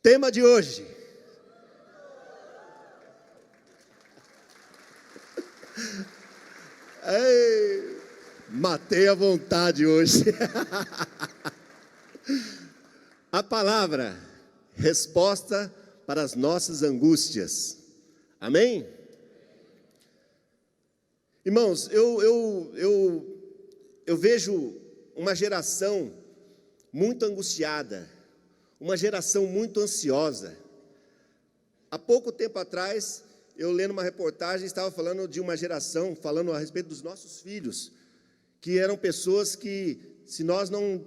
Tema de hoje. Ei, matei a vontade hoje. A palavra, resposta para as nossas angústias. Amém? Irmãos, eu vejo uma geração muito angustiada, uma geração muito ansiosa. Há pouco tempo atrás, eu lendo uma reportagem, estava falando de uma geração, falando a respeito dos nossos filhos, que eram pessoas que, se nós não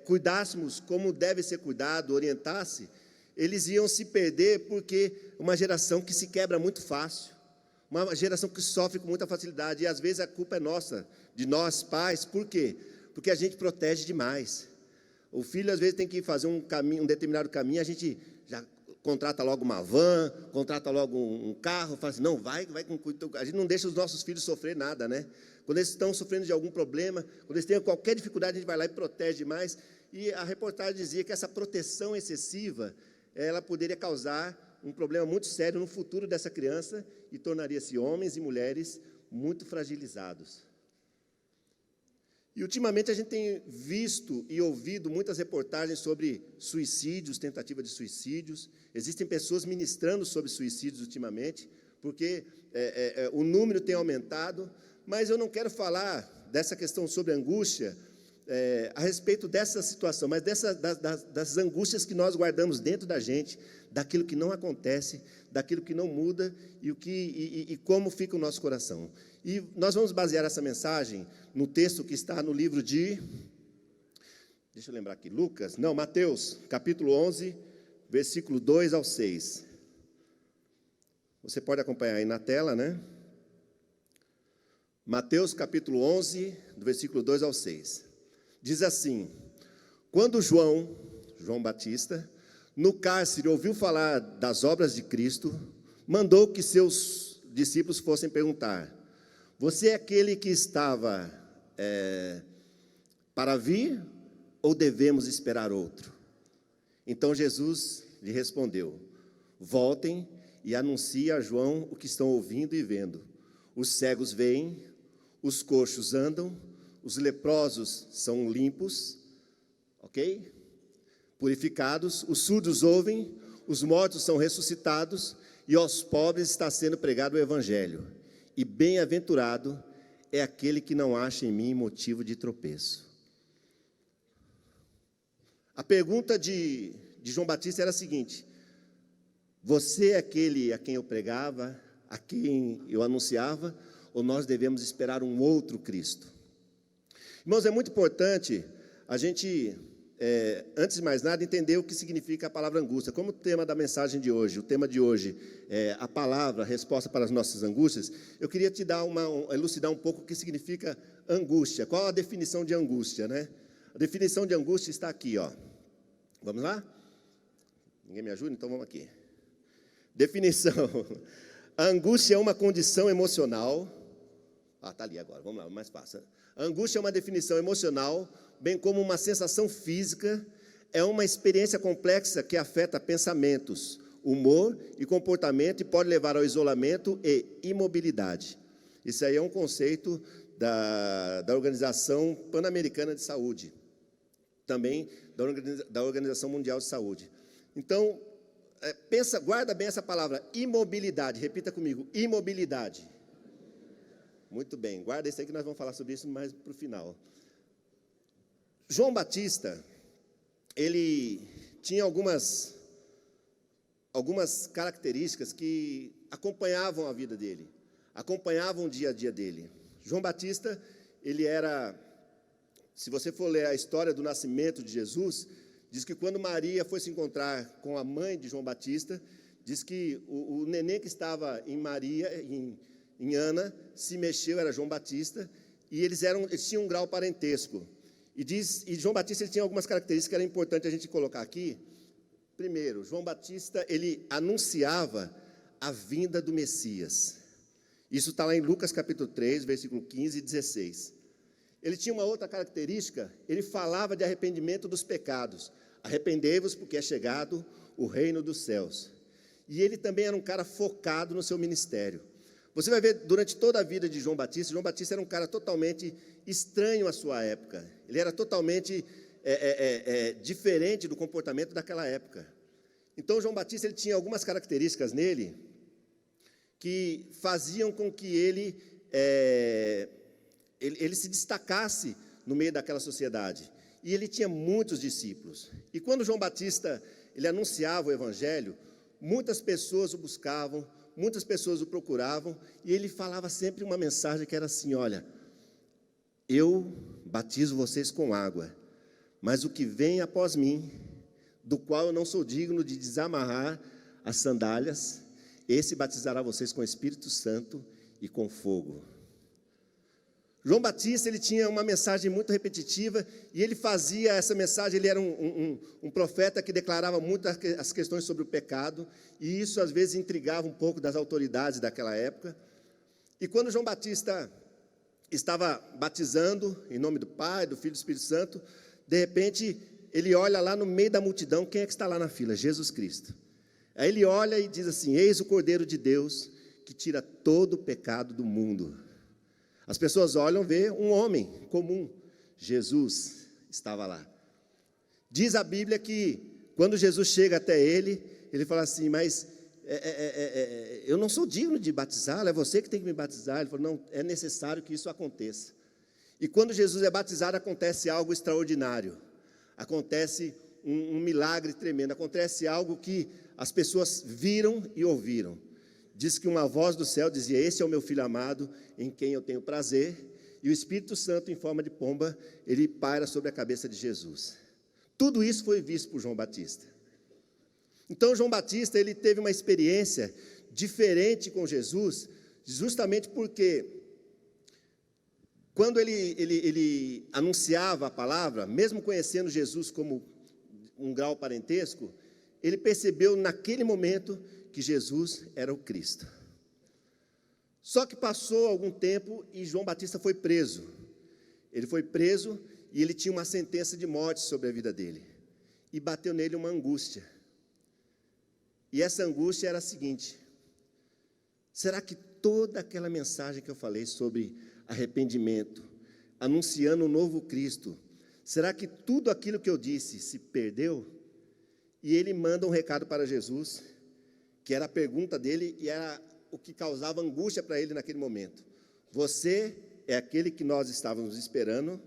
cuidássemos como deve ser cuidado, orientasse, eles iam se perder, porque uma geração que se quebra muito fácil, uma geração que sofre com muita facilidade, e às vezes a culpa é nossa, de nós pais. Por quê? Porque a gente protege demais. O filho às vezes tem que fazer um determinado caminho, a gente já contrata logo uma van, contrata logo um carro, fala assim, não, vai com cuidado. A gente não deixa os nossos filhos sofrer nada, né? Quando eles estão sofrendo de algum problema, quando eles têm qualquer dificuldade, a gente vai lá e protege demais. E a reportagem dizia que essa proteção excessiva, ela poderia causar um problema muito sério no futuro dessa criança e tornaria-se homens e mulheres muito fragilizados. E ultimamente a gente tem visto e ouvido muitas reportagens sobre suicídios, tentativa de suicídios. Existem pessoas ministrando sobre suicídios ultimamente, porque o número tem aumentado, mas eu não quero falar dessa questão sobre angústia a respeito dessa situação, mas das angústias que nós guardamos dentro da gente, daquilo que não acontece, daquilo que não muda e como fica o nosso coração. E nós vamos basear essa mensagem no texto que está no livro de, deixa eu lembrar aqui, Mateus, capítulo 11, versículo 2 ao 6. Você pode acompanhar aí na tela, né? Mateus, capítulo 11, do versículo 2 ao 6. Diz assim: quando João Batista, no cárcere, ouviu falar das obras de Cristo, mandou que seus discípulos fossem perguntar: você é aquele que estava para vir, ou devemos esperar outro? Então Jesus lhe respondeu: voltem e anunciem a João o que estão ouvindo e vendo. Os cegos veem, os coxos andam, os leprosos são limpos, ok? Purificados, os surdos ouvem, os mortos são ressuscitados, e aos pobres está sendo pregado o Evangelho. E bem-aventurado é aquele que não acha em mim motivo de tropeço. A pergunta de João Batista era a seguinte: você é aquele a quem eu pregava, a quem eu anunciava, ou nós devemos esperar um outro Cristo? Irmãos, é muito importante a gente, antes de mais nada, entender o que significa a palavra angústia. Como o tema da mensagem de hoje, o tema de hoje é a palavra, a resposta para as nossas angústias, eu queria te dar elucidar um pouco o que significa angústia. Qual a definição de angústia, né? A definição de angústia está aqui, ó. Vamos lá? Ninguém me ajuda? Então vamos aqui. Definição: a angústia é uma condição emocional. Está ali agora, vamos lá, mais fácil. A angústia é uma definição emocional, bem como uma sensação física, é uma experiência complexa que afeta pensamentos, humor e comportamento e pode levar ao isolamento e imobilidade. Isso aí é um conceito da Organização Pan-Americana de Saúde, também da Organização Mundial de Saúde. Então, guarda bem essa palavra, imobilidade, repita comigo, imobilidade. Muito bem, guarda isso aí que nós vamos falar sobre isso mais para o final. João Batista, ele tinha algumas características que acompanhavam a vida dele, acompanhavam o dia a dia dele. João Batista, ele era, se você for ler a história do nascimento de Jesus, diz que quando Maria foi se encontrar com a mãe de João Batista, diz que o neném que estava em Maria, em Ana, se mexeu, era João Batista, e eles tinham um grau parentesco. E João Batista ele tinha algumas características que era importante a gente colocar aqui. Primeiro, João Batista, ele anunciava a vinda do Messias. Isso está lá em Lucas capítulo 3, versículo 15 e 16. Ele tinha uma outra característica, ele falava de arrependimento dos pecados. Arrependei-vos porque é chegado o reino dos céus. E ele também era um cara focado no seu ministério. Você vai ver durante toda a vida de João Batista era um cara totalmente estranho à sua época. Ele era totalmente diferente do comportamento daquela época. Então, João Batista ele tinha algumas características nele que faziam com que ele se destacasse no meio daquela sociedade. E ele tinha muitos discípulos. E quando João Batista ele anunciava o evangelho, muitas pessoas o buscavam, muitas pessoas o procuravam, e ele falava sempre uma mensagem que era assim: olha, eu batizo vocês com água, mas o que vem após mim, do qual eu não sou digno de desamarrar as sandálias, esse batizará vocês com o Espírito Santo e com fogo. João Batista ele tinha uma mensagem muito repetitiva, e ele fazia essa mensagem, ele era um profeta que declarava muito as questões sobre o pecado, e isso às vezes intrigava um pouco das autoridades daquela época. E quando João Batista estava batizando em nome do Pai, do Filho e do Espírito Santo, de repente ele olha lá no meio da multidão, quem é que está lá na fila? Jesus Cristo. Aí ele olha e diz assim: eis o Cordeiro de Deus que tira todo o pecado do mundo. As pessoas olham, vê um homem comum. Jesus estava lá. Diz a Bíblia que quando Jesus chega até ele, ele fala assim: mas eu não sou digno de batizá-lo, é você que tem que me batizar. Ele falou: não, é necessário que isso aconteça. E quando Jesus é batizado, acontece algo extraordinário. Acontece um milagre tremendo, acontece algo que as pessoas viram e ouviram. Diz que uma voz do céu dizia: esse é o meu filho amado, em quem eu tenho prazer, e o Espírito Santo, em forma de pomba, ele paira sobre a cabeça de Jesus. Tudo isso foi visto por João Batista. Então, João Batista, ele teve uma experiência diferente com Jesus, justamente porque, quando ele anunciava a palavra, mesmo conhecendo Jesus como um grau parentesco, ele percebeu naquele momento que Jesus era o Cristo. Só que passou algum tempo e João Batista foi preso. Ele foi preso e ele tinha uma sentença de morte sobre a vida dele. E bateu nele uma angústia. E essa angústia era a seguinte: será que toda aquela mensagem que eu falei sobre arrependimento, anunciando um novo Cristo, será que tudo aquilo que eu disse se perdeu? E ele manda um recado para Jesus, que era a pergunta dele e era o que causava angústia para ele naquele momento: você é aquele que nós estávamos esperando,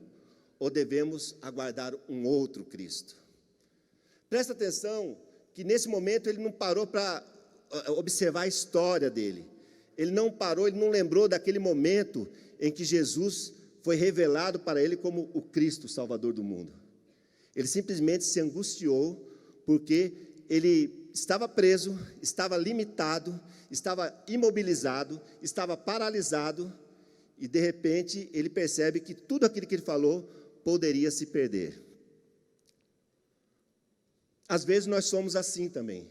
ou devemos aguardar um outro Cristo? Presta atenção que nesse momento ele não parou para observar a história dele. Ele não parou, ele não lembrou daquele momento em que Jesus foi revelado para ele como o Cristo, o Salvador do mundo. Ele simplesmente se angustiou, porque ele estava preso, estava limitado, estava imobilizado, estava paralisado, e de repente ele percebe que tudo aquilo que ele falou poderia se perder. Às vezes nós somos assim também.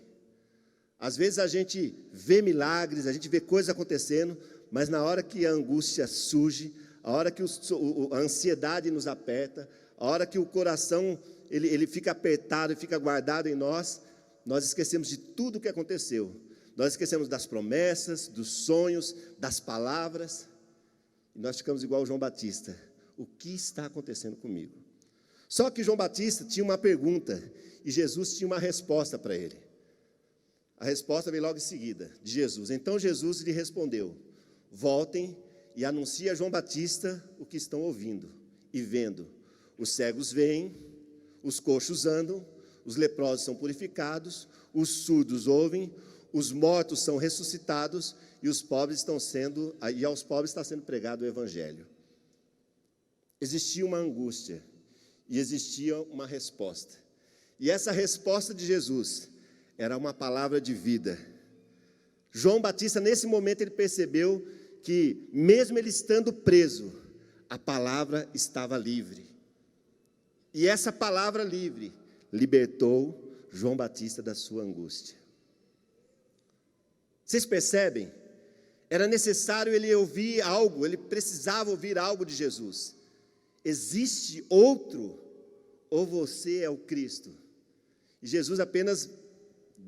Às vezes a gente vê milagres, a gente vê coisas acontecendo, mas na hora que a angústia surge, a hora que a ansiedade nos aperta, a hora que o coração ele fica apertado e fica guardado em nós, nós esquecemos de tudo o que aconteceu. Nós esquecemos das promessas, dos sonhos, das palavras, e nós ficamos igual o João Batista: o que está acontecendo comigo? Só que João Batista tinha uma pergunta, e Jesus tinha uma resposta para ele. A resposta veio logo em seguida, de Jesus. Então Jesus lhe respondeu: voltem e anunciem a João Batista o que estão ouvindo e vendo. Os cegos veem, os coxos andam, os leprosos são purificados, os surdos ouvem, os mortos são ressuscitados, e aos pobres está sendo pregado o Evangelho. Existia uma angústia, e existia uma resposta. E essa resposta de Jesus era uma palavra de vida. João Batista, nesse momento, ele percebeu que, mesmo ele estando preso, a palavra estava livre. E essa palavra livre libertou João Batista da sua angústia. Vocês percebem? Era necessário ele ouvir algo, ele precisava ouvir algo de Jesus. Existe outro, ou você é o Cristo? E Jesus apenas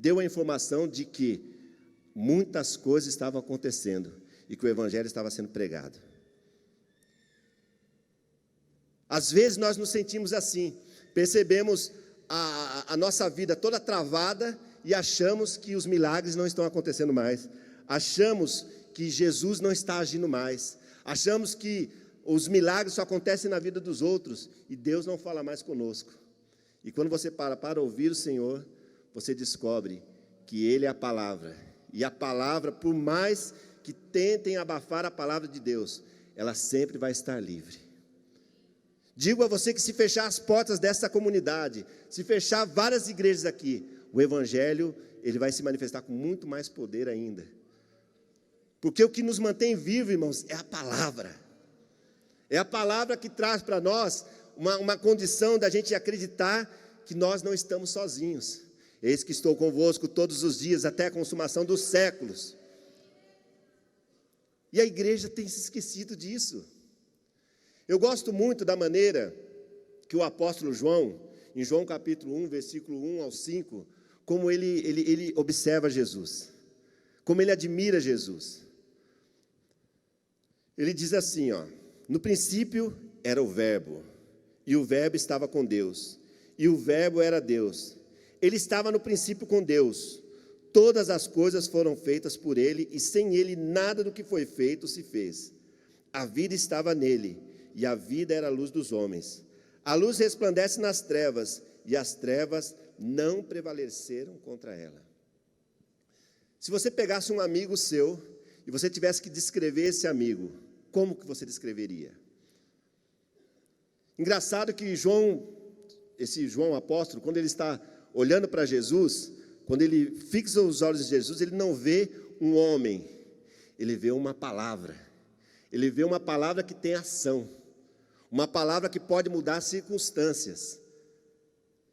deu a informação de que muitas coisas estavam acontecendo e que o evangelho estava sendo pregado. Às vezes nós nos sentimos assim, percebemos a nossa vida toda travada e achamos que os milagres não estão acontecendo mais, achamos que Jesus não está agindo mais, achamos que os milagres só acontecem na vida dos outros e Deus não fala mais conosco. E quando você para ouvir o Senhor, você descobre que Ele é a palavra, e a palavra, por mais que tentem abafar a palavra de Deus, ela sempre vai estar livre. Digo a você que se fechar as portas dessa comunidade, se fechar várias igrejas aqui, o evangelho, ele vai se manifestar com muito mais poder ainda. Porque o que nos mantém vivos, irmãos, é a palavra. É a palavra que traz para nós uma condição da gente acreditar que nós não estamos sozinhos. Eis que estou convosco todos os dias, até a consumação dos séculos. E a igreja tem se esquecido disso. Eu gosto muito da maneira que o apóstolo João, em João capítulo 1, versículo 1 ao 5, como ele observa Jesus, como ele admira Jesus. Ele diz assim, no princípio era o verbo, e o verbo estava com Deus, e o verbo era Deus. Ele estava no princípio com Deus. Todas as coisas foram feitas por ele, e sem ele nada do que foi feito se fez. A vida estava nele, e a vida era a luz dos homens. A luz resplandece nas trevas, e as trevas não prevaleceram contra ela. Se você pegasse um amigo seu, e você tivesse que descrever esse amigo, como que você descreveria? Engraçado que esse João apóstolo, quando ele está olhando para Jesus, quando ele fixa os olhos em Jesus, ele não vê um homem, ele vê uma palavra. Ele vê uma palavra que tem ação, uma palavra que pode mudar circunstâncias.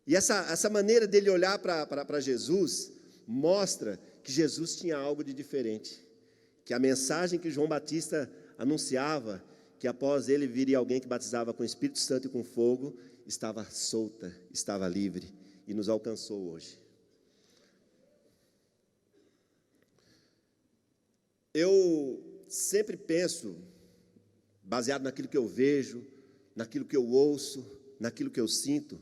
E essa maneira dele olhar para Jesus, mostra que Jesus tinha algo de diferente, que a mensagem que João Batista anunciava, que após ele viria alguém que batizava com o Espírito Santo e com fogo, estava solta, estava livre, e nos alcançou hoje. Eu sempre penso, baseado naquilo que eu vejo, naquilo que eu ouço, naquilo que eu sinto,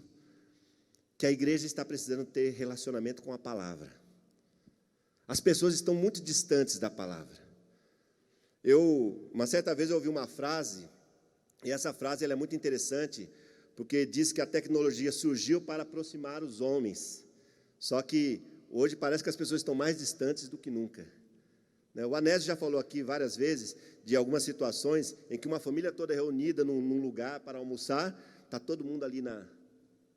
que a igreja está precisando ter relacionamento com a palavra. As pessoas estão muito distantes da palavra. Uma certa vez eu ouvi uma frase, e essa frase ela é muito interessante, porque diz que a tecnologia surgiu para aproximar os homens, só que hoje parece que as pessoas estão mais distantes do que nunca. O Anésio já falou aqui várias vezes de algumas situações em que uma família toda reunida num lugar para almoçar, está todo mundo ali no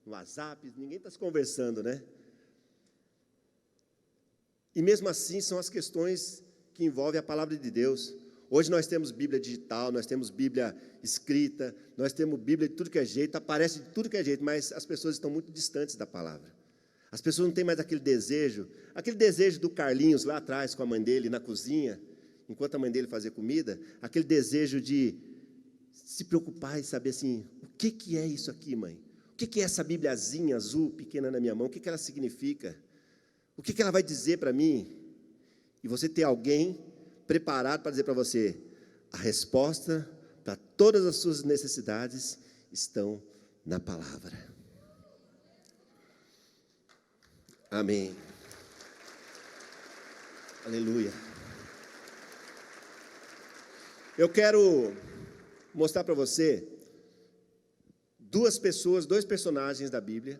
WhatsApp, ninguém está se conversando, né? E mesmo assim são as questões que envolvem a palavra de Deus. Hoje nós temos Bíblia digital, nós temos Bíblia escrita, nós temos Bíblia de tudo que é jeito, aparece de tudo que é jeito, mas as pessoas estão muito distantes da palavra. As pessoas não têm mais aquele desejo do Carlinhos lá atrás com a mãe dele na cozinha, enquanto a mãe dele fazia comida, aquele desejo de se preocupar e saber assim, o que é isso aqui, mãe? O que é essa Bibliazinha azul pequena na minha mão? O que ela significa? O que ela vai dizer para mim? E você ter alguém preparado para dizer para você, a resposta para todas as suas necessidades estão na palavra. Amém. Aleluia. Eu quero mostrar para você dois personagens da Bíblia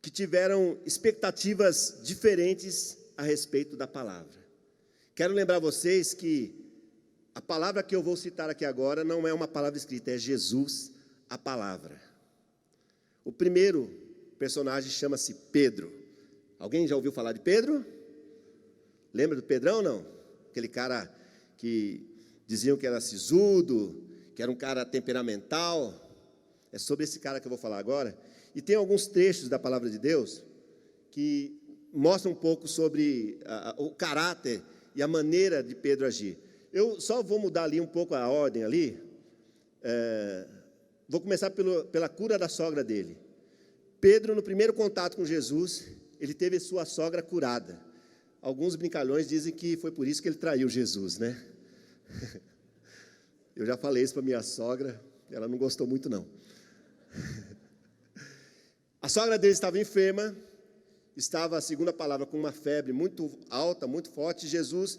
que tiveram expectativas diferentes a respeito da palavra. Quero lembrar vocês que a palavra que eu vou citar aqui agora não é uma palavra escrita, é Jesus, a palavra. O primeiro personagem chama-se Pedro. Alguém já ouviu falar de Pedro? Lembra do Pedrão, não? Aquele cara que diziam que era sisudo, que era um cara temperamental. É sobre esse cara que eu vou falar agora. E tem alguns trechos da palavra de Deus que mostram um pouco sobre o caráter e a maneira de Pedro agir. Eu só vou mudar ali um pouco a ordem ali. Vou começar pela cura da sogra dele. Pedro, no primeiro contato com Jesus, ele teve sua sogra curada. Alguns brincalhões dizem que foi por isso que ele traiu Jesus, né? Eu já falei isso para minha sogra, ela não gostou muito não. A sogra dele estava enferma, estava, segundo a palavra, com uma febre muito alta, muito forte. Jesus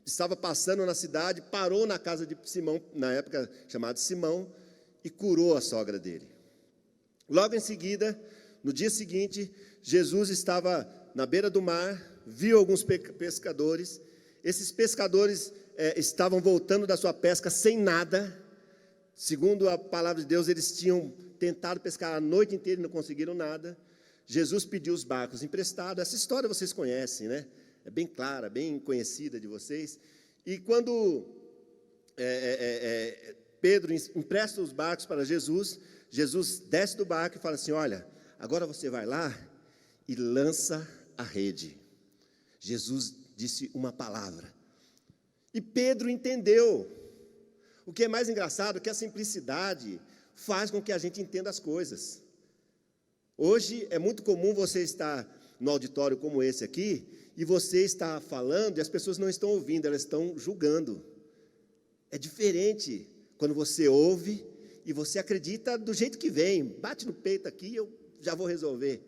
estava passando na cidade, parou na casa de Simão, na época chamado Simão, e curou a sogra dele. Logo em seguida, no dia seguinte, Jesus estava na beira do mar, viu alguns pescadores. Esses pescadores estavam voltando da sua pesca sem nada. Segundo a palavra de Deus, eles tinham tentado pescar a noite inteira e não conseguiram nada. Jesus pediu os barcos emprestados. Essa história vocês conhecem, né? É bem clara, bem conhecida de vocês. E quando Pedro empresta os barcos para Jesus, Jesus desce do barco e fala assim: olha, agora você vai lá e lança a rede. Jesus disse uma palavra. E Pedro entendeu. O que é mais engraçado é que a simplicidade faz com que a gente entenda as coisas. Hoje é muito comum você estar no auditório como esse aqui, e você está falando e as pessoas não estão ouvindo, elas estão julgando. É diferente quando você ouve e você acredita do jeito que vem, bate no peito aqui, eu já vou resolver.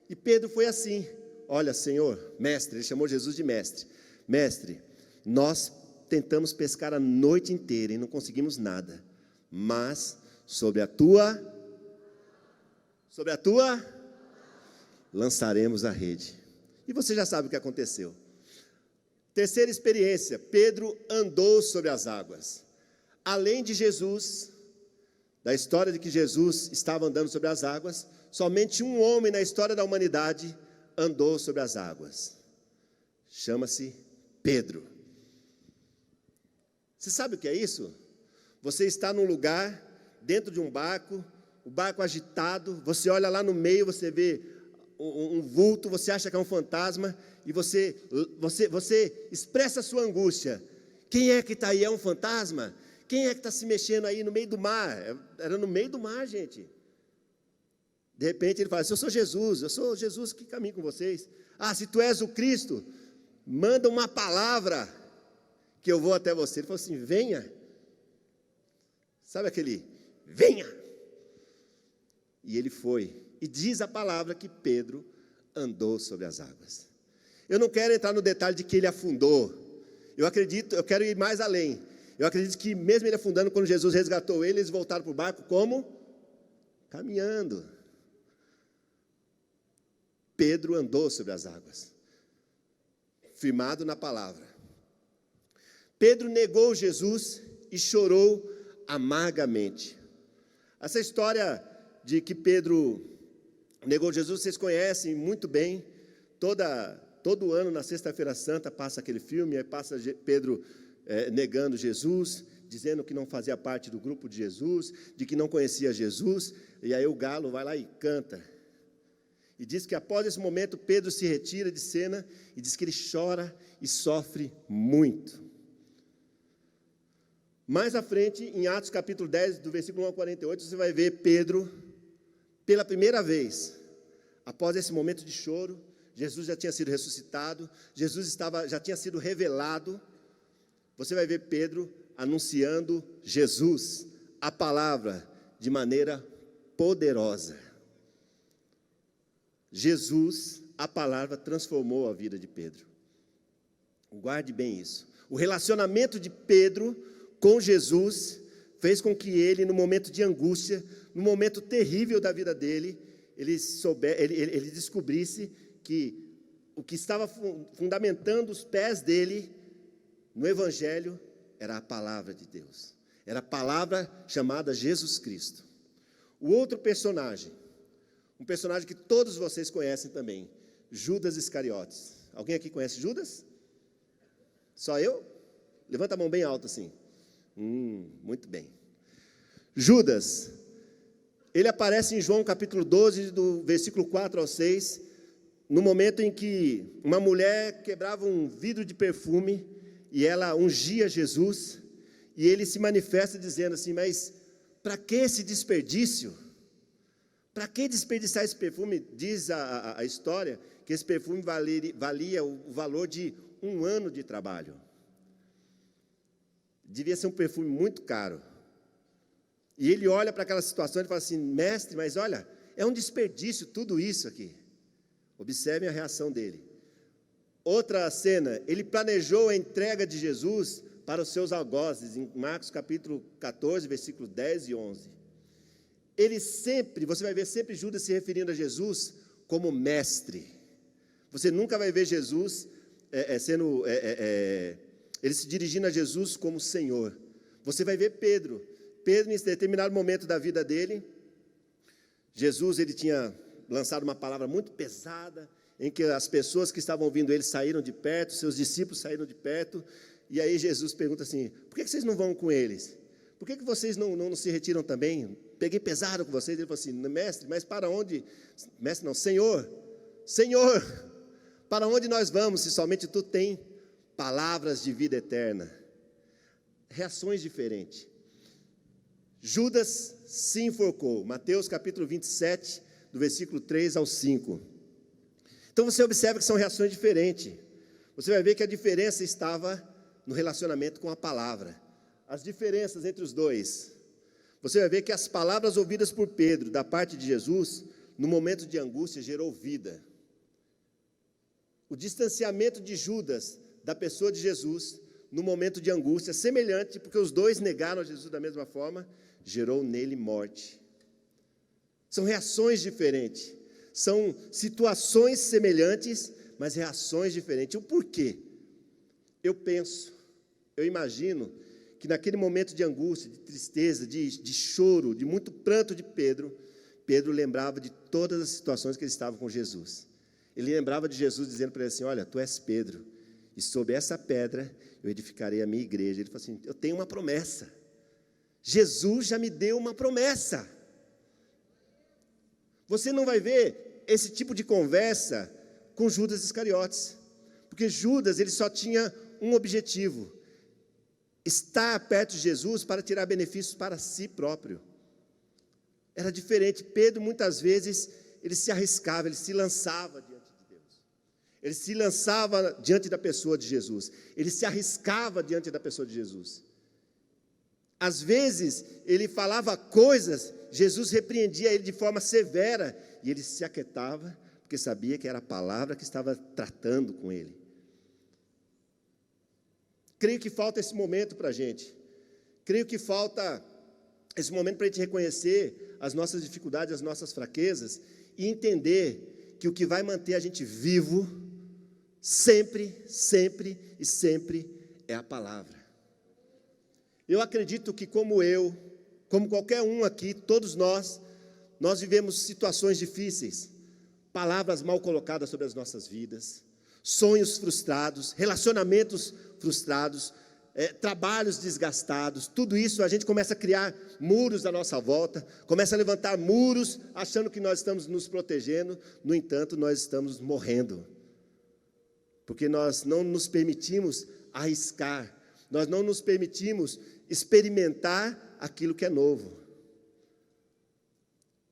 E Pedro foi assim: olha, Senhor, mestre, ele chamou Jesus de mestre. Mestre, nós tentamos pescar a noite inteira e não conseguimos nada, mas sobre a tua lançaremos a rede. E você já sabe o que aconteceu. Terceira experiência, Pedro andou sobre as águas. Além de Jesus, da história de que Jesus estava andando sobre as águas, somente um homem na história da humanidade andou sobre as águas. Chama-se Pedro. Você sabe o que é isso? Você está num lugar, dentro de um barco, o barco agitado, você olha lá no meio, você vê um vulto, você acha que é um fantasma, e você expressa a sua angústia. Quem é que está aí? É um fantasma? Quem é que está se mexendo aí no meio do mar? Era no meio do mar, gente. De repente ele fala assim: eu sou Jesus que caminho com vocês. Ah, se tu és o Cristo, manda uma palavra que eu vou até você. Ele falou assim: venha. Sabe aquele, venha. E ele foi. E diz a palavra que Pedro andou sobre as águas. Eu não quero entrar no detalhe de que ele afundou. Eu quero ir mais além. Eu acredito que mesmo ele afundando, quando Jesus resgatou ele, eles voltaram para o barco como? Caminhando. Pedro andou sobre as águas, firmado na palavra. Pedro negou Jesus e chorou amargamente. Essa história de que Pedro negou Jesus, vocês conhecem muito bem. Todo ano, na Sexta-feira Santa, passa aquele filme, aí passa Pedro negando Jesus, dizendo que não fazia parte do grupo de Jesus, de que não conhecia Jesus, e aí o galo vai lá e canta. E diz que após esse momento, Pedro se retira de cena, e diz que ele chora e sofre muito. Mais à frente, em Atos capítulo 10, do versículo 1 ao 48, você vai ver Pedro, pela primeira vez, após esse momento de choro, Jesus já tinha sido ressuscitado, Jesus já tinha sido revelado. Você vai ver Pedro anunciando Jesus, a palavra, de maneira poderosa. Jesus, a palavra, transformou a vida de Pedro. Guarde bem isso. O relacionamento de Pedro com Jesus fez com que ele, no momento de angústia, no momento terrível da vida dele, ele descobrisse que o que estava fundamentando os pés dele no Evangelho era a palavra de Deus. Era a palavra chamada Jesus Cristo. O outro personagem, um personagem que todos vocês conhecem também, Judas Iscariotes. Alguém aqui conhece Judas? Só eu? Levanta a mão bem alta assim. Muito bem. Judas, ele aparece em João capítulo 12, do versículo 4 ao 6, no momento em que uma mulher quebrava um vidro de perfume e ela ungia Jesus, e ele se manifesta dizendo assim: mas para que esse desperdício? Para que desperdiçar esse perfume? Diz a história que esse perfume valia o valor de 1 ano de trabalho. Devia ser um perfume muito caro. E ele olha para aquela situação e fala assim: mestre, mas olha, é um desperdício tudo isso aqui. Observem a reação dele. Outra cena, ele planejou a entrega de Jesus para os seus algozes, em Marcos capítulo 14, versículos 10 e 11. Ele sempre, você vai ver sempre Judas se referindo a Jesus como mestre. Você nunca vai ver Jesus ele se dirigindo a Jesus como Senhor. Você vai ver Pedro, em determinado momento da vida dele, Jesus, ele tinha lançado uma palavra muito pesada, em que as pessoas que estavam ouvindo ele saíram de perto, seus discípulos saíram de perto, e aí Jesus pergunta assim: por que vocês não vão com eles? Por que vocês não se retiram também? Peguei pesado com vocês. Ele falou assim: mestre, mas para onde? Mestre não, Senhor, para onde nós vamos, se somente tu tem palavras de vida eterna? Reações diferentes. Judas se enforcou, Mateus capítulo 27, do versículo 3 ao 5. Então você observa que são reações diferentes. Você vai ver que a diferença estava no relacionamento com a palavra. As diferenças entre os dois. Você vai ver que as palavras ouvidas por Pedro, da parte de Jesus, no momento de angústia, gerou vida. O distanciamento de Judas da pessoa de Jesus, no momento de angústia, semelhante, porque os dois negaram a Jesus da mesma forma, gerou nele morte. São reações diferentes. São situações semelhantes, mas reações diferentes. O porquê? Eu imagino que naquele momento de angústia, de tristeza, de choro, de muito pranto de Pedro lembrava de todas as situações que ele estava com Jesus. Ele lembrava de Jesus dizendo para ele assim: olha, tu és Pedro, e sobre essa pedra eu edificarei a minha igreja. Ele falou assim: eu tenho uma promessa. Jesus já me deu uma promessa. Você não vai ver esse tipo de conversa com Judas Iscariotes, porque Judas, ele só tinha um objetivo: estar perto de Jesus para tirar benefícios para si próprio. Era diferente. Pedro, muitas vezes, ele se arriscava, ele se lançava diante de Deus. Ele se lançava diante da pessoa de Jesus. Ele se arriscava diante da pessoa de Jesus. Às vezes, ele falava coisas, Jesus repreendia ele de forma severa, e ele se aquietava, porque sabia que era a palavra que estava tratando com ele. Creio que falta esse momento para a gente. Creio que falta esse momento para a gente reconhecer as nossas dificuldades, as nossas fraquezas, e entender que o que vai manter a gente vivo, sempre, sempre e sempre, é a palavra. Eu acredito que como qualquer um aqui, todos nós vivemos situações difíceis, palavras mal colocadas sobre as nossas vidas, sonhos frustrados, relacionamentos frustrados, trabalhos desgastados. Tudo isso a gente começa a criar muros à nossa volta, começa a levantar muros achando que nós estamos nos protegendo. No entanto, nós estamos morrendo, porque nós não nos permitimos arriscar, nós não nos permitimos experimentar aquilo que é novo.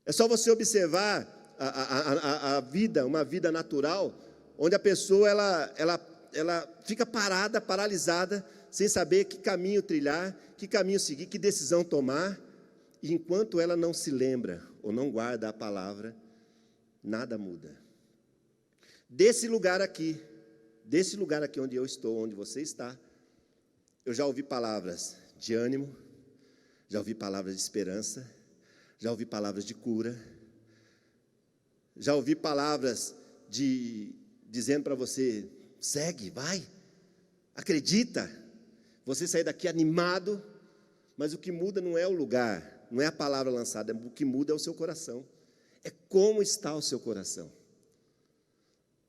É só você observar a vida, uma vida natural, onde a pessoa ela fica parada, paralisada, sem saber que caminho trilhar, que caminho seguir, que decisão tomar, e enquanto ela não se lembra ou não guarda a palavra, nada muda. Desse lugar aqui onde eu estou, onde você está, eu já ouvi palavras de ânimo, já ouvi palavras de esperança, já ouvi palavras de cura, já ouvi palavras dizendo para você: segue, vai, acredita. Você sair daqui animado, mas o que muda não é o lugar, não é a palavra lançada, o que muda é o seu coração, é como está o seu coração.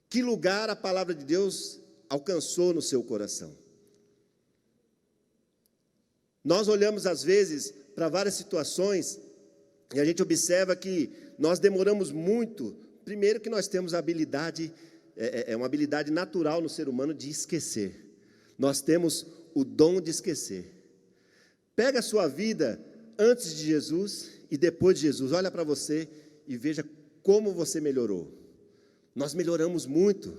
Que lugar a palavra de Deus alcançou no seu coração? Nós olhamos às vezes para várias situações e a gente observa que nós demoramos muito. Primeiro que nós temos a habilidade, uma habilidade natural no ser humano de esquecer. Nós temos o dom de esquecer. Pega a sua vida antes de Jesus e depois de Jesus, olha para você e veja como você melhorou. Nós melhoramos muito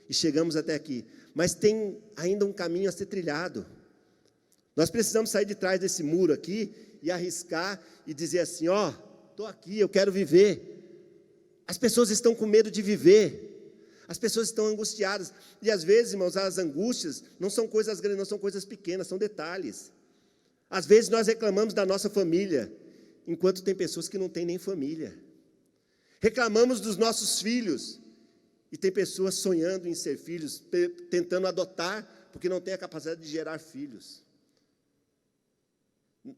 e chegamos até aqui, mas tem ainda um caminho a ser trilhado. Nós precisamos sair de trás desse muro aqui e arriscar e dizer assim, estou aqui, eu quero viver. As pessoas estão com medo de viver, as pessoas estão angustiadas, e às vezes, irmãos, as angústias não são coisas grandes, não são coisas pequenas, são detalhes. Às vezes nós reclamamos da nossa família, enquanto tem pessoas que não têm nem família. Reclamamos dos nossos filhos, e tem pessoas sonhando em ser filhos, tentando adotar, porque não tem a capacidade de gerar filhos.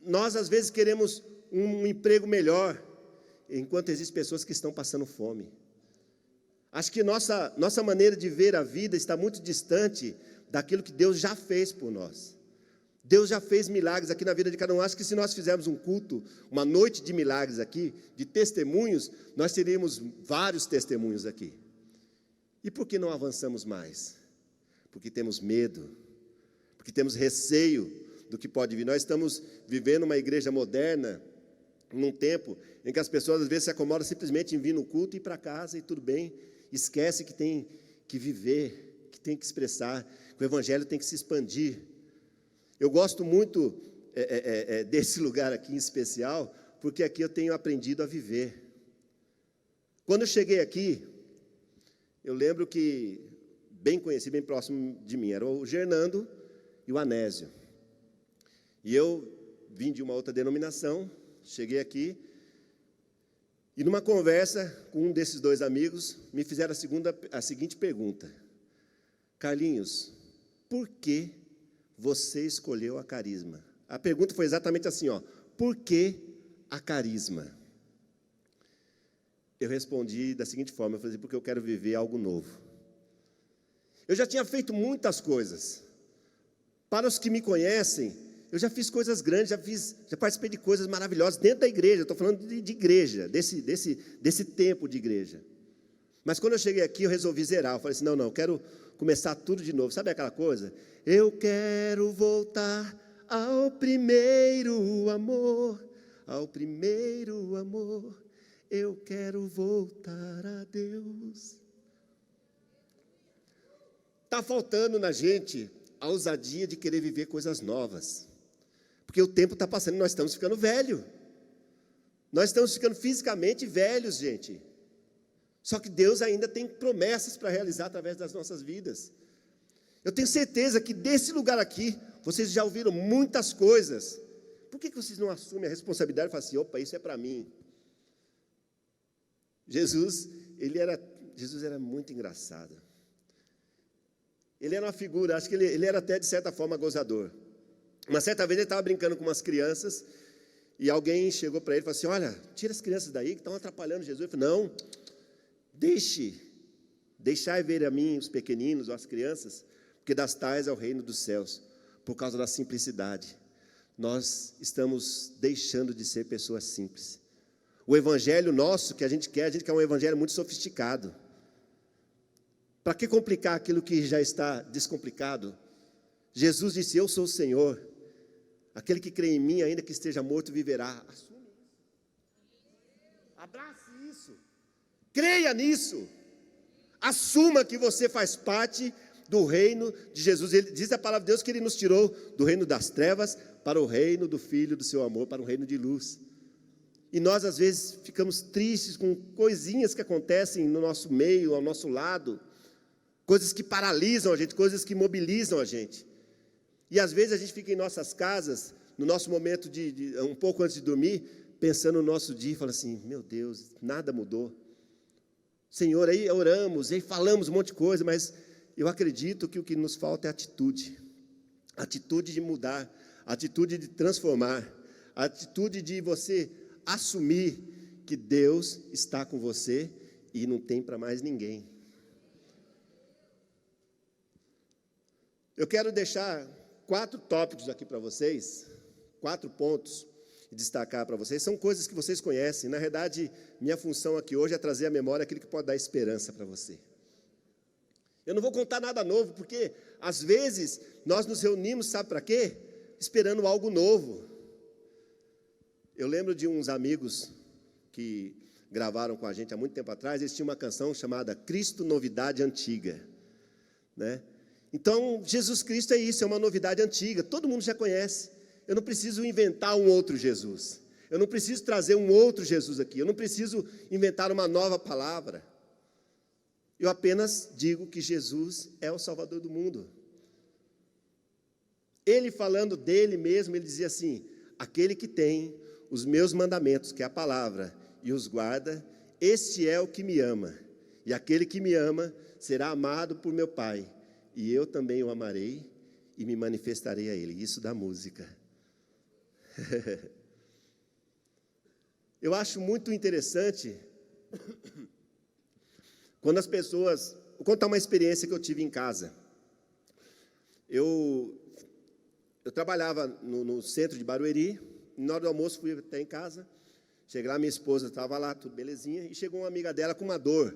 Nós, às vezes, queremos um emprego melhor, enquanto existem pessoas que estão passando fome. Acho que nossa maneira de ver a vida está muito distante daquilo que Deus já fez por nós. Deus já fez milagres aqui na vida de cada um. Acho que se nós fizermos um culto, uma noite de milagres aqui, de testemunhos, nós teríamos vários testemunhos aqui. E por que não avançamos mais? Porque temos medo, porque temos receio do que pode vir. Nós estamos vivendo uma igreja moderna, num tempo em que as pessoas às vezes se acomodam simplesmente em vir no culto e ir para casa e tudo bem, esquece que tem que viver, que tem que expressar, que o evangelho tem que se expandir. Eu gosto muito desse lugar aqui em especial, porque aqui eu tenho aprendido a viver. Quando eu cheguei aqui, eu lembro que, bem conhecido, bem próximo de mim, era o Gernando e o Anésio. E eu vim de uma outra denominação, cheguei aqui, e numa conversa com um desses dois amigos, me fizeram a seguinte pergunta: Carlinhos, por que você escolheu a Carisma? A pergunta foi exatamente assim, por que a Carisma? Eu respondi da seguinte forma, eu falei, porque eu quero viver algo novo. Eu já tinha feito muitas coisas. Para os que me conhecem, eu já fiz coisas grandes, já participei de coisas maravilhosas dentro da igreja. Estou falando de igreja, desse tempo de igreja. Mas quando eu cheguei aqui, eu resolvi zerar. Eu falei assim, não, eu quero começar tudo de novo. Sabe aquela coisa? Eu quero voltar ao primeiro amor, ao primeiro amor. Eu quero voltar a Deus. Está faltando na gente a ousadia de querer viver coisas novas. Porque o tempo está passando e nós estamos ficando velhos. Nós estamos ficando fisicamente velhos, gente. Só que Deus ainda tem promessas para realizar através das nossas vidas. Eu tenho certeza que desse lugar aqui, vocês já ouviram muitas coisas. Por que vocês não assumem a responsabilidade e falam assim, opa, isso é para mim? Jesus era muito engraçado. Ele era uma figura, acho que ele era até de certa forma gozador. Uma certa vez ele estava brincando com umas crianças, e alguém chegou para ele e falou assim, olha, tira as crianças daí que estão atrapalhando Jesus. Ele falou, não, deixai ver a mim os pequeninos, as crianças, porque das tais é o reino dos céus. Por causa da simplicidade, nós estamos deixando de ser pessoas simples. O evangelho nosso que a gente quer um evangelho muito sofisticado. Para que complicar aquilo que já está descomplicado? Jesus disse, eu sou o Senhor. Aquele que crê em mim, ainda que esteja morto, viverá. Assume isso. Abrace isso. Creia nisso. Assuma que você faz parte do reino de Jesus. Ele diz a palavra de Deus que Ele nos tirou do reino das trevas para o reino do Filho do seu amor, para o reino de luz. E nós, às vezes, ficamos tristes com coisinhas que acontecem no nosso meio, ao nosso lado, coisas que paralisam a gente, coisas que mobilizam a gente. E, às vezes, a gente fica em nossas casas, no nosso momento um pouco antes de dormir, pensando no nosso dia, e fala assim, meu Deus, nada mudou. Senhor, aí oramos, aí falamos um monte de coisa, mas eu acredito que o que nos falta é atitude. Atitude de mudar, atitude de transformar, atitude de você assumir que Deus está com você e não tem para mais ninguém. Eu quero deixar 4 tópicos aqui para vocês, 4 pontos, e destacar para vocês. São coisas que vocês conhecem. Na verdade, minha função aqui hoje é trazer à memória aquilo que pode dar esperança para você. Eu não vou contar nada novo, porque às vezes nós nos reunimos, sabe para quê? Esperando algo novo. Eu lembro de uns amigos que gravaram com a gente há muito tempo atrás, eles tinham uma canção chamada Cristo Novidade Antiga, né? Então, Jesus Cristo é isso, é uma novidade antiga, todo mundo já conhece. Eu não preciso inventar um outro Jesus, eu não preciso trazer um outro Jesus aqui, eu não preciso inventar uma nova palavra. Eu apenas digo que Jesus é o Salvador do mundo. Ele falando dele mesmo, ele dizia assim: aquele que tem os meus mandamentos, que é a palavra, e os guarda, este é o que me ama. E aquele que me ama será amado por meu Pai, e eu também o amarei e me manifestarei a ele. Isso da música. Eu acho muito interessante quando as pessoas... Vou contar uma experiência que eu tive em casa. Eu trabalhava no centro de Barueri, na hora do almoço fui até em casa, cheguei lá, minha esposa estava lá, tudo belezinha, e chegou uma amiga dela com uma dor,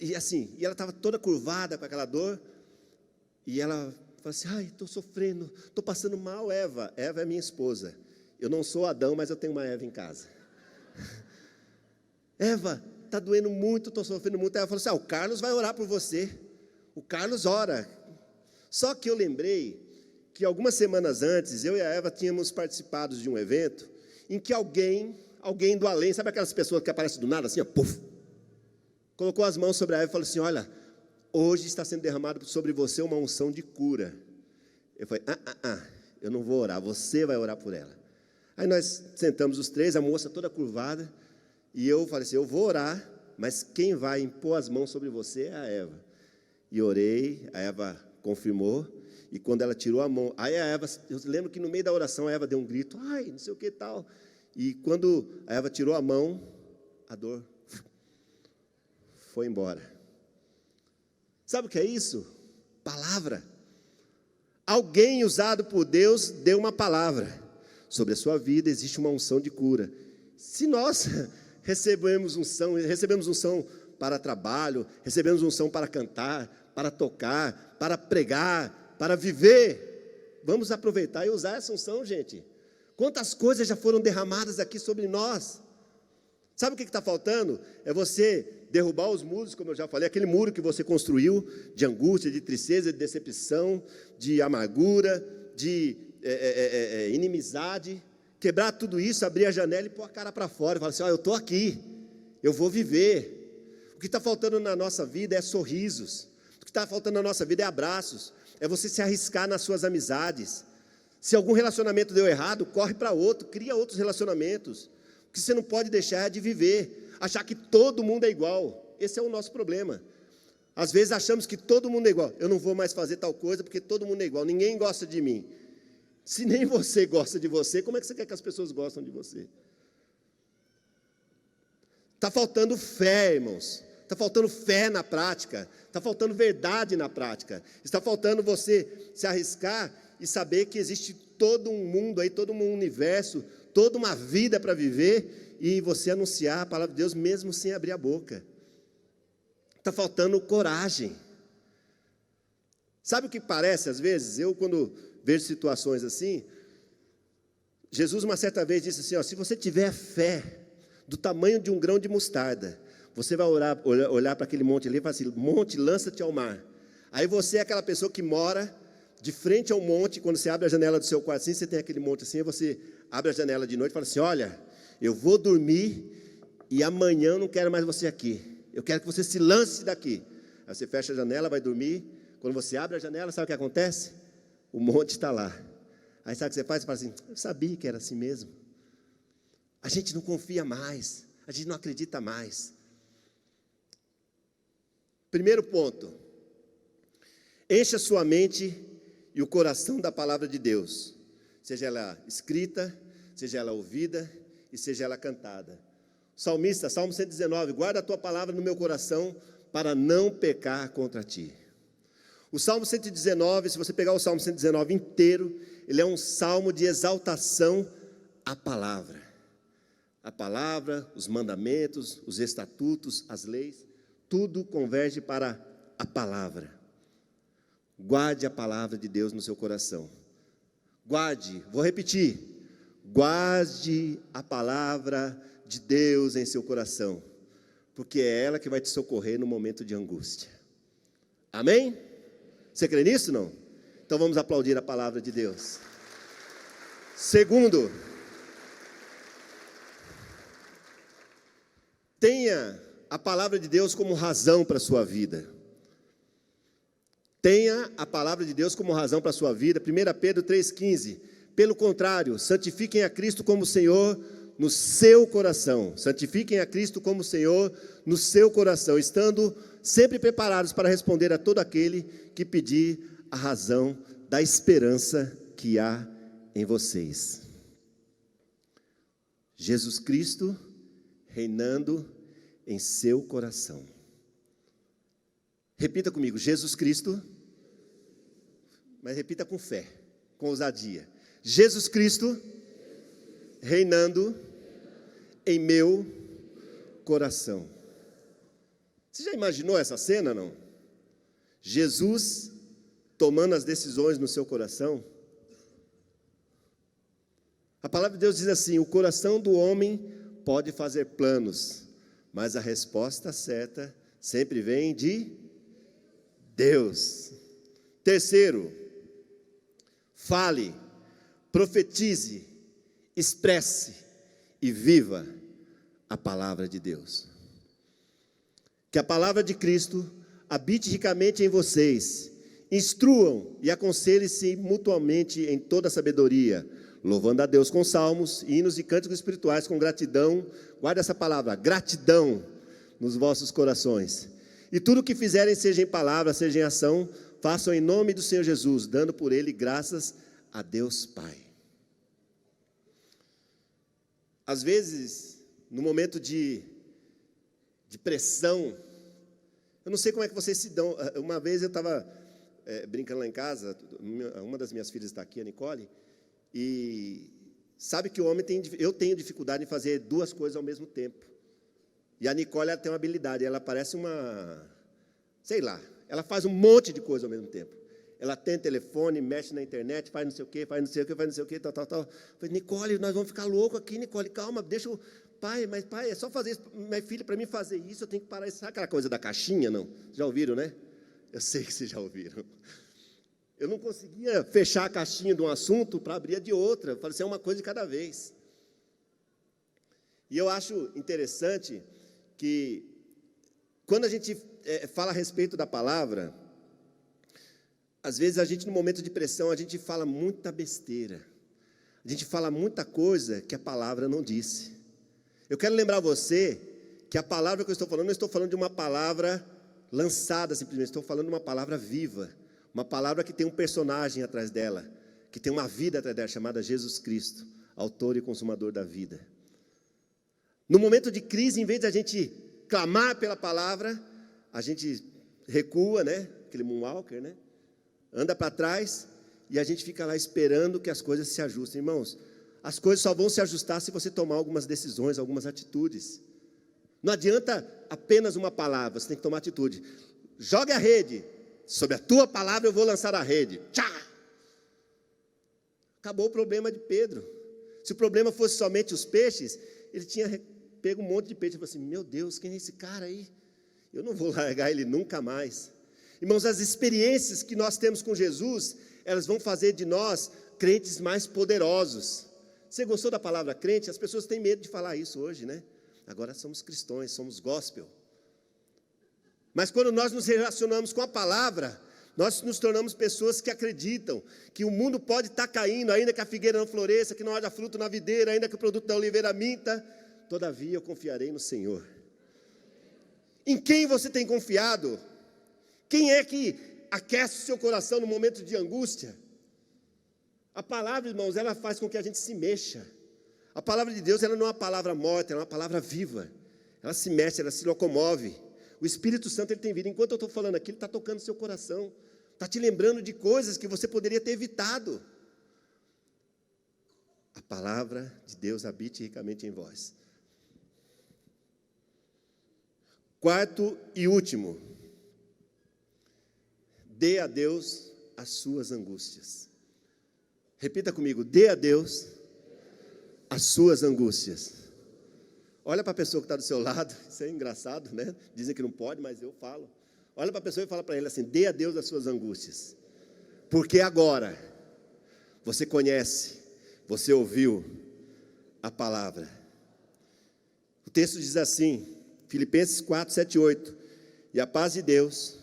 e assim, e ela estava toda curvada com aquela dor, e ela falou assim: ai, estou sofrendo, estou passando mal. Eva é minha esposa, eu não sou Adão, mas eu tenho uma Eva em casa. Eva, está doendo muito, estou sofrendo muito. Aí ela falou assim: o Carlos vai orar por você, o Carlos ora. Só que eu lembrei que algumas semanas antes, eu e a Eva tínhamos participado de um evento em que alguém do além, sabe aquelas pessoas que aparecem do nada, assim, ó, puf, colocou as mãos sobre a Eva e falou assim: olha, hoje está sendo derramado sobre você uma unção de cura. Eu falei: eu não vou orar, você vai orar por ela. Aí nós sentamos os três, a moça toda curvada, e eu falei assim: eu vou orar, mas quem vai impor as mãos sobre você é a Eva. E orei, a Eva confirmou, e quando ela tirou a mão, aí a Eva, eu lembro que no meio da oração a Eva deu um grito: ai, não sei o que tal, e quando a Eva tirou a mão, a dor foi embora. Sabe o que é isso? Palavra. Alguém usado por Deus deu uma palavra. Sobre a sua vida existe uma unção de cura. Se nós recebemos unção para trabalho, recebemos unção para cantar, para tocar, para pregar, para viver, vamos aproveitar e usar essa unção, gente. Quantas coisas já foram derramadas aqui sobre nós. Sabe o que está faltando? É você derrubar os muros, como eu já falei, aquele muro que você construiu, de angústia, de tristeza, de decepção, de amargura, de inimizade, quebrar tudo isso, abrir a janela e pôr a cara para fora, e falar assim: eu estou aqui, eu vou viver. O que está faltando na nossa vida é sorrisos, o que está faltando na nossa vida é abraços, é você se arriscar nas suas amizades. Se algum relacionamento deu errado, corre para outro, cria outros relacionamentos. O que você não pode deixar é de viver, achar que todo mundo é igual. Esse é o nosso problema. Às vezes achamos que todo mundo é igual. Eu não vou mais fazer tal coisa porque todo mundo é igual, ninguém gosta de mim. Se nem você gosta de você, como é que você quer que as pessoas gostem de você? Está faltando fé, irmãos. Está faltando fé na prática. Está faltando verdade na prática. Está faltando você se arriscar e saber que existe todo um mundo aí, todo um universo, toda uma vida para viver, e você anunciar a palavra de Deus mesmo sem abrir a boca. Está faltando coragem. Sabe o que parece às vezes? Eu, quando vejo situações assim, Jesus uma certa vez disse assim: se você tiver fé do tamanho de um grão de mostarda, você vai olhar para aquele monte ali e falar assim: monte, lança-te ao mar. Aí você é aquela pessoa que mora de frente ao monte. Quando você abre a janela do seu quarto assim, você tem aquele monte assim, aí você abre a janela de noite e fala assim: olha, eu vou dormir e amanhã eu não quero mais você aqui, eu quero que você se lance daqui. Aí você fecha a janela, vai dormir. Quando você abre a janela, sabe o que acontece? O monte está lá. Aí sabe o que você faz? Você fala assim: eu sabia que era assim mesmo. A gente não confia mais, a gente não acredita mais. Primeiro ponto: encha sua mente e o coração da palavra de Deus, seja ela escrita, seja ela ouvida e seja ela cantada. Salmista, Salmo 119: guarda a tua palavra no meu coração para não pecar contra ti. O Salmo 119, se você pegar o Salmo 119 inteiro, ele é um salmo de exaltação à palavra. A palavra, os mandamentos, os estatutos, as leis, tudo converge para a palavra. Guarde a palavra de Deus no seu coração. Guarde, vou repetir, Guarde a palavra de Deus em seu coração, porque é ela que vai te socorrer no momento de angústia. Amém? Você crê nisso, não? Então vamos aplaudir a palavra de Deus. Segundo, tenha a palavra de Deus como razão para a sua vida. Tenha a palavra de Deus como razão para a sua vida. 1 Pedro 3,15. Pelo contrário, santifiquem a Cristo como Senhor no seu coração. Santifiquem a Cristo como Senhor no seu coração, estando sempre preparados para responder a todo aquele que pedir a razão da esperança que há em vocês. Jesus Cristo reinando em seu coração. Repita comigo, Jesus Cristo, mas repita com fé, com ousadia. Jesus Cristo reinando em meu coração. Você já imaginou essa cena, não? Jesus tomando as decisões no seu coração. A palavra de Deus diz assim: o coração do homem pode fazer planos, mas a resposta certa sempre vem de Deus. Terceiro, fale, profetize, expresse e viva a palavra de Deus. Que a palavra de Cristo habite ricamente em vocês. Instruam e aconselhem-se mutuamente em toda sabedoria, louvando a Deus com salmos, hinos e cânticos espirituais com gratidão. Guarda essa palavra, gratidão, nos vossos corações. E tudo o que fizerem, seja em palavra, seja em ação, façam em nome do Senhor Jesus, dando por Ele graças a Deus Pai. Às vezes, no momento de pressão, eu não sei como é que vocês se dão. Uma vez eu estava brincando lá em casa, uma das minhas filhas está aqui, a Nicole, e sabe que o homem eu tenho dificuldade em fazer duas coisas ao mesmo tempo. E a Nicole, ela tem uma habilidade, ela parece sei lá, ela faz um monte de coisa ao mesmo tempo. Ela tem telefone, mexe na internet, faz não sei o quê, faz não sei o quê, tal. Eu falei, Nicole, nós vamos ficar loucos aqui, Nicole, calma, deixa eu... Pai, é só fazer isso, minha filha, para mim fazer isso, eu tenho que parar. Sabe aquela coisa da caixinha, não? Já ouviram, né? Eu sei que vocês já ouviram. Eu não conseguia fechar a caixinha de um assunto para abrir a de outra. Eu falei assim, é uma coisa de cada vez. E eu acho interessante que, quando a gente fala a respeito da palavra, às vezes a gente, no momento de pressão, a gente fala muita besteira. A gente fala muita coisa que a palavra não disse. Eu quero lembrar você que a palavra que eu estou falando, não estou falando de uma palavra lançada simplesmente, estou falando de uma palavra viva, uma palavra que tem um personagem atrás dela, que tem uma vida atrás dela, chamada Jesus Cristo, autor e consumador da vida. No momento de crise, em vez de a gente clamar pela palavra, a gente recua, né? Aquele moonwalker, né? Anda para trás e a gente fica lá esperando que as coisas se ajustem. Irmãos, as coisas só vão se ajustar se você tomar algumas decisões, algumas atitudes. Não adianta apenas uma palavra, você tem que tomar atitude. Jogue a rede, sobre a tua palavra eu vou lançar a rede. Tchá! Acabou o problema de Pedro. Se o problema fosse somente os peixes, ele tinha pego um monte de peixe. Ele falou assim, meu Deus, quem é esse cara aí? Eu não vou largar ele nunca mais. Irmãos, as experiências que nós temos com Jesus, elas vão fazer de nós crentes mais poderosos. Você gostou da palavra crente? As pessoas têm medo de falar isso hoje, né? Agora somos cristãos, somos gospel. Mas quando nós nos relacionamos com a palavra, nós nos tornamos pessoas que acreditam que o mundo pode estar caindo, ainda que a figueira não floresça, que não haja fruto na videira, ainda que o produto da oliveira minta, todavia eu confiarei no Senhor. Em quem você tem confiado? Quem é que aquece o seu coração no momento de angústia? A palavra, irmãos, ela faz com que a gente se mexa. A palavra de Deus, ela não é uma palavra morta, ela é uma palavra viva. Ela se mexe, ela se locomove. O Espírito Santo, ele tem vida. Enquanto eu estou falando aqui, ele está tocando o seu coração. Está te lembrando de coisas que você poderia ter evitado. A palavra de Deus habite ricamente em vós. Quarto e último. Dê a Deus as suas angústias. Repita comigo, dê a Deus as suas angústias. Olha para a pessoa que está do seu lado, isso é engraçado, né? Dizem que não pode, mas eu falo. Olha para a pessoa e fala para ele assim: dê a Deus as suas angústias, porque agora você conhece, você ouviu a palavra. O texto diz assim, Filipenses 4, 7, 8: e a paz de Deus,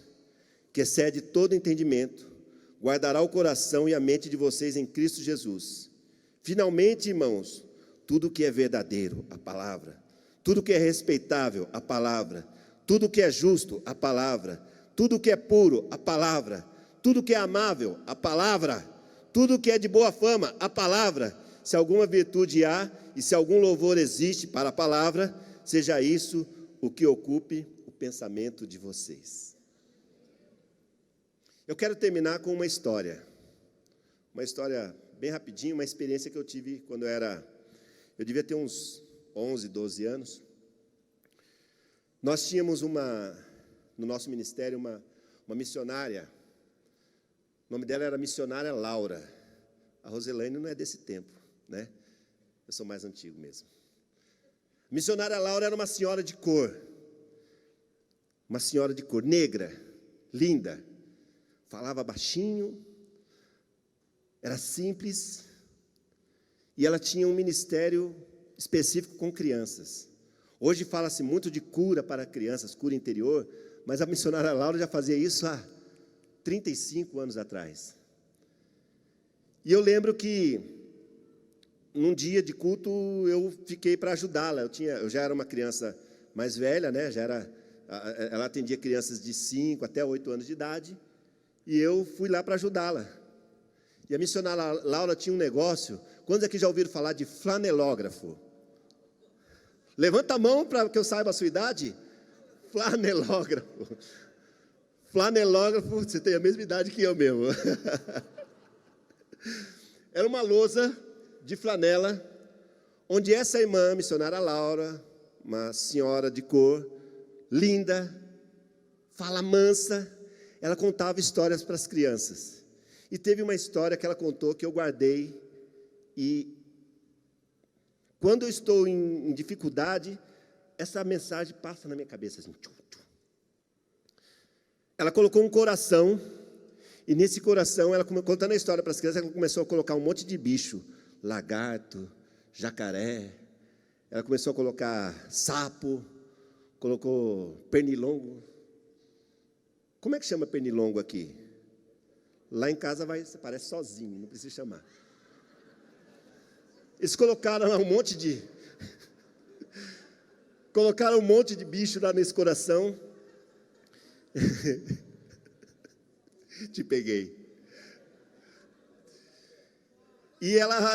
que excede todo entendimento, guardará o coração e a mente de vocês em Cristo Jesus. Finalmente, irmãos, tudo que é verdadeiro, a palavra, tudo que é respeitável, a palavra, tudo que é justo, a palavra, tudo que é puro, a palavra, tudo que é amável, a palavra, tudo que é de boa fama, a palavra, se alguma virtude há e se algum louvor existe para a palavra, seja isso o que ocupe o pensamento de vocês. Eu quero terminar com uma história bem rapidinho, uma experiência que eu tive quando eu devia ter uns 11, 12 anos. Nós tínhamos no nosso ministério uma missionária, o nome dela era missionária Laura. A Roselaine não é desse tempo, né? Eu sou mais antigo mesmo. A missionária Laura era uma senhora de cor, negra, linda, falava baixinho, era simples, e ela tinha um ministério específico com crianças. Hoje fala-se muito de cura para crianças, cura interior, mas a missionária Laura já fazia isso há 35 anos atrás. E eu lembro que, num dia de culto, eu fiquei para ajudá-la. Eu já era uma criança mais velha, né? Ela atendia crianças de 5 até 8 anos de idade, e eu fui lá para ajudá-la. E a missionária Laura tinha um negócio. Quantos aqui já ouviram falar de flanelógrafo? Levanta a mão para que eu saiba a sua idade. Flanelógrafo. Flanelógrafo, você tem a mesma idade que eu mesmo. Era uma lousa de flanela, onde essa irmã, missionária Laura, uma senhora de cor, linda, fala mansa, ela contava histórias para as crianças. E teve uma história que ela contou que eu guardei, e quando eu estou em dificuldade, essa mensagem passa na minha cabeça assim. Ela colocou um coração, e nesse coração, ela contando a história para as crianças, ela começou a colocar um monte de bicho, lagarto, jacaré, ela começou a colocar sapo, colocou pernilongo. Como é que chama pernilongo aqui? Lá em casa você parece sozinho, não precisa chamar. Eles colocaram lá um monte de bicho lá nesse coração. Te peguei. E ela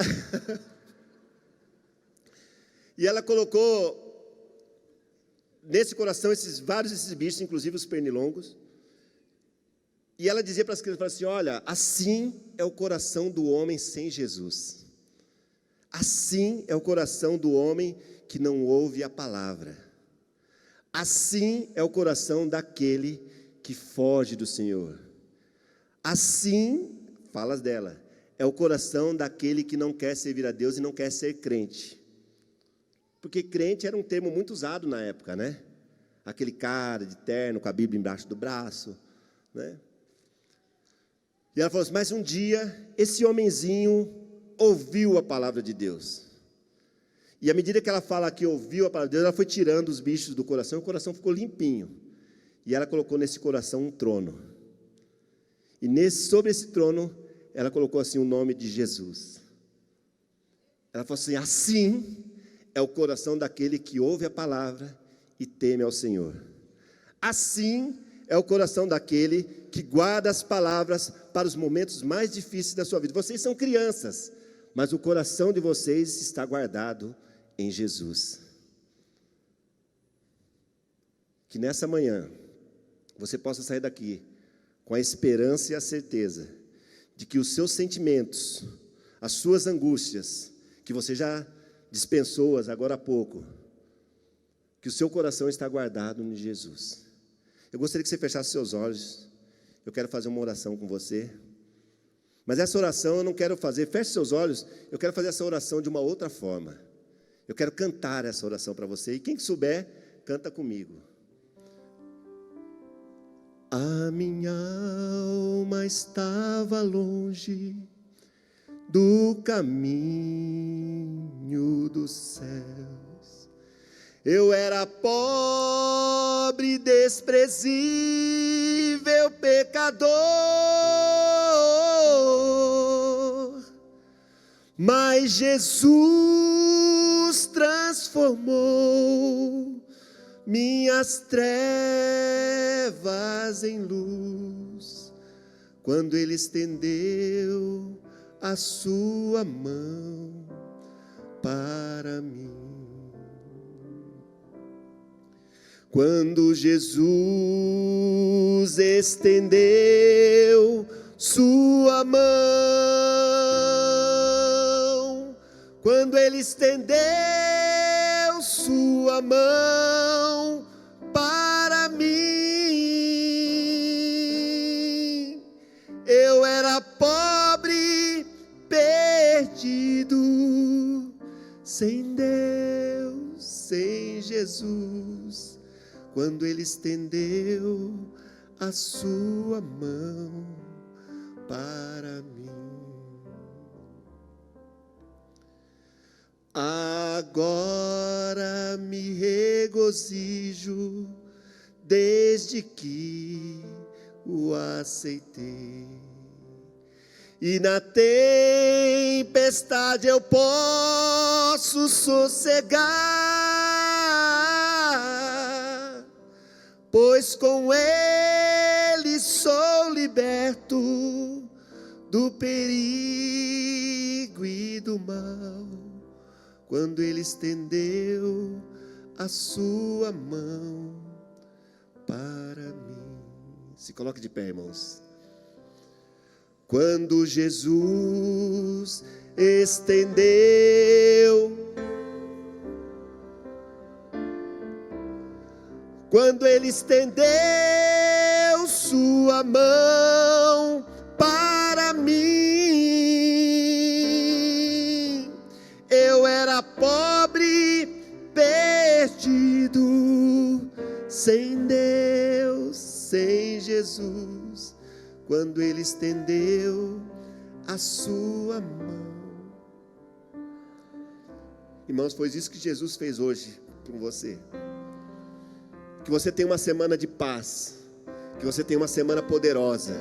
colocou nesse coração vários desses bichos, inclusive os pernilongos. E ela dizia para as crianças assim: olha, assim é o coração do homem sem Jesus. Assim é o coração do homem que não ouve a palavra. Assim é o coração daquele que foge do Senhor. Assim, falas dela, é o coração daquele que não quer servir a Deus e não quer ser crente. Porque crente era um termo muito usado na época, né? Aquele cara de terno com a Bíblia embaixo do braço, né? E ela falou assim: mas um dia, esse homenzinho ouviu a palavra de Deus. E à medida que ela fala que ouviu a palavra de Deus, ela foi tirando os bichos do coração, e o coração ficou limpinho. E ela colocou nesse coração um trono. E sobre esse trono, ela colocou assim o nome de Jesus. Ela falou assim: assim é o coração daquele que ouve a palavra e teme ao Senhor. Assim é o coração daquele que guarda as palavras para os momentos mais difíceis da sua vida. Vocês são crianças, mas o coração de vocês está guardado em Jesus. Que nessa manhã você possa sair daqui com a esperança e a certeza de que os seus sentimentos, as suas angústias, que você já dispensou agora há pouco, que o seu coração está guardado em Jesus. Eu gostaria que você fechasse seus olhos. Eu quero fazer uma oração com você. Mas essa oração eu não quero fazer, feche seus olhos, eu quero fazer essa oração de uma outra forma. Eu quero cantar essa oração para você. E quem souber, canta comigo. A minha alma estava longe do caminho dos céus. Eu era pobre, desprezível, pecador, mas Jesus transformou minhas trevas em luz, quando Ele estendeu a sua mão para mim. Quando Jesus estendeu sua mão, quando Ele estendeu sua mão para mim, eu era pobre, perdido, sem Deus, sem Jesus, quando Ele estendeu a sua mão para mim. Agora me regozijo desde que o aceitei, e na tempestade eu posso sossegar, pois com Ele sou liberto do perigo e do mal, quando Ele estendeu a sua mão para mim. Se coloque de pé, irmãos. Quando Jesus estendeu, quando Ele estendeu sua mão para mim, eu era pobre, perdido, sem Deus, sem Jesus, quando Ele estendeu a sua mão. Irmãos, foi isso que Jesus fez hoje com você. Que você tenha uma semana de paz, que você tenha uma semana poderosa,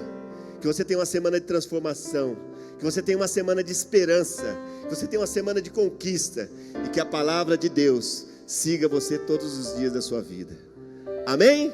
que você tenha uma semana de transformação, que você tenha uma semana de esperança, que você tenha uma semana de conquista, e que a palavra de Deus siga você todos os dias da sua vida. Amém?